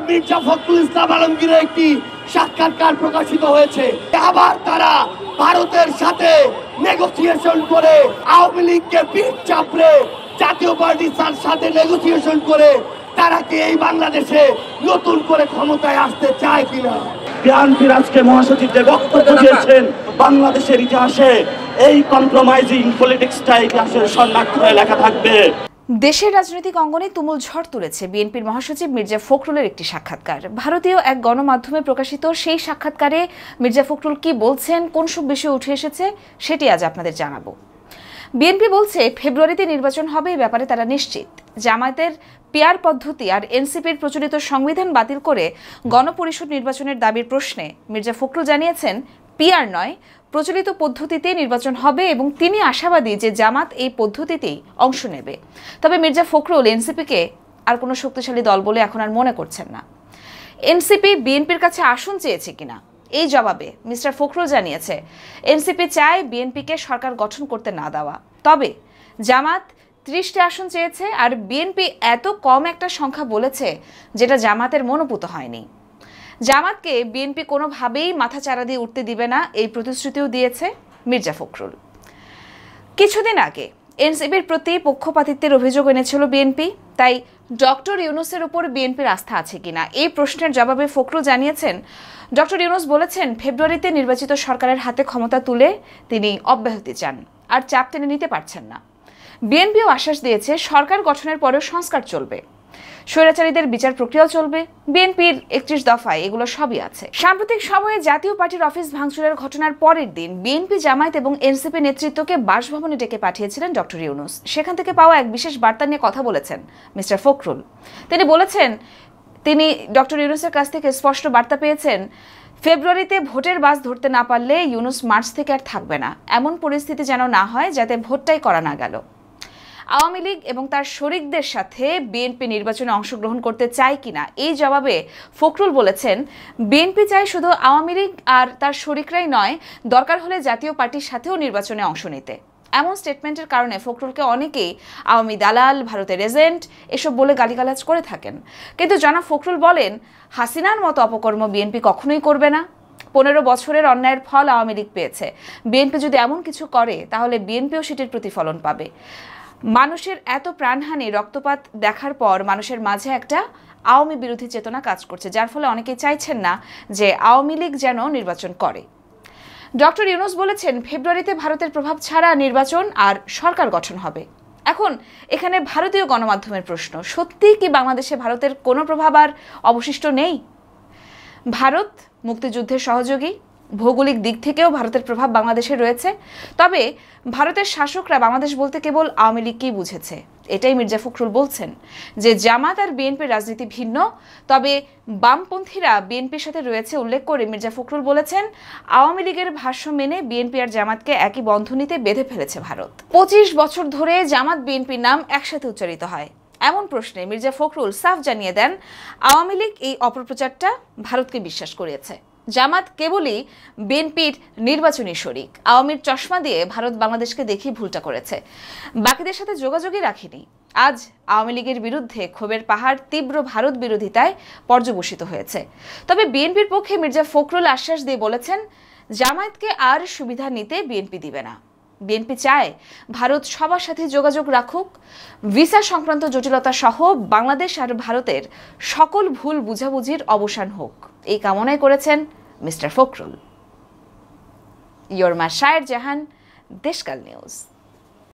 মির্জা ফখরুল ইসলাম আলমগীরের একটি সাক্ষাৎকার প্রকাশিত হয়েছে। আবার তারা ভারতের সাথে নেগোসিয়েশন করে আওয়ামী লীগকে পিঠ চাপড়ে জাতীয় পার্টির সাথে নেগোসিয়েশন করে তারা কি এই বাংলাদেশে নতুন করে ক্ষমতায় আসতে চায় কিনা? বিএনপির আজকে মহাসচিব যে বক্তব্য দিয়েছেন, বাংলাদেশের ইতিহাসে এই কম্প্রোমাইজিং পলিটিক্সটা ইতিহাসের স্বর্ণাক্ষরে লেখা থাকবে। দেশের রাজনৈতিক অঙ্গনে তুমুল ঝড় তুলেছে বিএনপির মহাসচিব মির্জা ফখরুলের একটি সাক্ষাৎকার। ভারতীয় এক গণমাধ্যমে প্রকাশিত সেই সাক্ষাৎকারে মির্জা ফখরুল কি বলছেন, কোন সব বিষয় উঠে এসেছে, সেটি আজ আপনাদের জানাবো। বিএনপি বলছে ফেব্রুয়ারিতে নির্বাচন হবে, এই ব্যাপারে তারা নিশ্চিত। জামায়াতের পিআর পদ্ধতি আর এনসিপির প্রচলিত সংবিধান বাতিল করে গণপরিষদ নির্বাচনের দাবির প্রশ্নে মির্জা ফখরুল জানিয়েছেন পিআর নয়, প্রচলিত পদ্ধতিতে নির্বাচন হবে এবং তিনি আশাবাদী যে জামাত এই পদ্ধতিতেই অংশ নেবে। তবে মির্জা ফখরুল এনসিপিকে আর কোনো শক্তিশালী দল বলে এখন আর মনে করছেন না। এনসিপি বিএনপির কাছে আসন চেয়েছে কিনা, এই জবাবে মিস্টার ফখরুল জানিয়েছে এনসিপি চায় বিএনপিকে সরকার গঠন করতে না দেওয়া। তবে জামাত 30টি আসন চেয়েছে আর বিএনপি এত কম একটা সংখ্যা বলেছে যেটা জামাতের মনোপুত হয়নি। জামাতকে বিএনপি কোনোভাবেই মাথাচাড়া দিয়ে উঠতে দিবে না, এই প্রতিশ্রুতিও দিয়েছে মির্জা ফখরুল। কিছুদিন আগে এনসিপির প্রতি পক্ষপাতিত্বের অভিযোগ এনেছিল বিএনপি, তাই ডক্টর ইউনূসের উপর বিএনপির আস্থা আছে কিনা এই প্রশ্নের জবাবে ফখরুল জানিয়েছেন ডক্টর ইউনূস বলেছেন ফেব্রুয়ারিতে নির্বাচিত সরকারের হাতে ক্ষমতা তুলে তিনি অব্যাহতি চান, আর চাপ টেনে নিতে পারছেন না। বিএনপিও আশ্বাস দিয়েছে সরকার গঠনের পরেও সংস্কার চলবে, স্বৈরাচারীদের বিচার প্রক্রিয়াও চলবে। বিএনপির 31 দফায় এগুলো সবই আছে। সাম্প্রতিক সময়ে জাতীয় পার্টির অফিস ভাঙচুরের ঘটনার পরের দিন বিএনপি, জামায়াত এবং এনসিপি নেতৃত্বকে বাসভবনে ডেকে পাঠিয়েছিলেন ডক্টর ইউনূস। সেখান থেকে পাওয়া এক বিশেষ বার্তা নিয়ে কথা বলেছেন মিস্টার ফখরুল। তিনি বলেছেন তিনি ডক্টর ইউনূসের কাছ থেকে স্পষ্ট বার্তা পেয়েছেন ফেব্রুয়ারিতে ভোটের বাস ধরতে না পারলে ইউনূস মার্চ থেকে আর থাকবে না, এমন পরিস্থিতি যেন না হয় যাতে ভোটটাই করা না গেল। আওয়ামী লীগ এবং তার শরিকদের সাথে বিএনপি নির্বাচনে অংশগ্রহণ করতে চায় কিনা এই জবাবে ফখরুল বলেছেন বিএনপি চায় শুধু আওয়ামী লীগ আর তার শরিকরাই নয়, দরকার হলে জাতীয় পার্টির সাথেও নির্বাচনে অংশ নিতে। এমন স্টেটমেন্টের কারণে ফখরুলকে অনেকেই আওয়ামী দালাল, ভারতের এজেন্ট এসব বলে গালিগালাজ করে থাকেন। কিন্তু জনাব ফখরুল বলেন হাসিনার মতো অপকর্ম বিএনপি কখনোই করবে না। 15 বছরের অন্যায়ের ফল আওয়ামী লীগ পেয়েছে, বিএনপি যদি এমন কিছু করে তাহলে বিএনপিও সেটির প্রতিফলন পাবে। মানুষের এত প্রাণহানি, রক্তপাত দেখার পর মানুষের মাঝে একটা আওয়ামী বিরোধী চেতনা কাজ করছে, যার ফলে অনেকেই চাইছেন না যে আওয়ামী লীগ যেন নির্বাচন করে। ডক্টর ইউনূস বলেছেন ফেব্রুয়ারিতে ভারতের প্রভাব ছাড়া নির্বাচন আর সরকার গঠন হবে। এখন এখানে ভারতীয় গণমাধ্যমের প্রশ্ন, সত্যি কি বাংলাদেশে ভারতের কোনো প্রভাব আর অবশিষ্ট নেই? ভারত মুক্তিযুদ্ধের সহযোগী, ভৌগোলিক দিক থেকেও ভারতের প্রভাব বাংলাদেশে রয়েছে। তবে ভারতের শাসকরা বাংলাদেশ বলতে কেবল আওয়ামী লীগকেই বুঝেছে। এটাই মির্জা ফখরুল বলছেন যে জামাত আর বিএনপির রাজনীতি ভিন্ন, তবে বামপন্থীরা বিএনপির সাথে রয়েছে উল্লেখ করে মির্জা ফখরুল বলেছেন আওয়ামী লীগের ভাষ্য মেনে বিএনপি আর জামাতকে একই বন্ধনীতে বেঁধে ফেলেছে ভারত। 25 বছর ধরে জামাত বিএনপির নাম একসাথে উচ্চারিত হয়, এমন প্রশ্নে মির্জা ফখরুল সাফ জানিয়ে দেন আওয়ামী লীগ এই অপপ্রচারটা ভারতকে বিশ্বাস করিয়েছে। জামাত কেবলই বিএনপির নির্বাচনী শরিক, আওয়ামীর চশমা দিয়ে ভারত বাংলাদেশকে দেখি ভুলটা করেছে, বাকিদের সাথে যোগাযোগই রাখিনি। আজ আওয়ামী লীগের বিরুদ্ধে ক্ষোভের পাহাড় তীব্র ভারত বিরোধিতায় পর্যবসিত হয়েছে। তবে বিএনপির পক্ষে মির্জা ফখরুল আশ্বাস দিয়ে বলেছেন জামায়াতকে আর সুবিধা নিতে বিএনপি দিবে না। বিএনপি চায় ভারত সবার সাথে যোগাযোগ রাখুক, ভিসা সংক্রান্ত জটিলতা সহ বাংলাদেশ আর ভারতের সকল ভুল বুঝাবুঝির অবসান হোক, এই কামনাই করেছেন মিস্টার ফখরুল। ইয়োর মা শায়ের জাহান, দেশকাল নিউজ।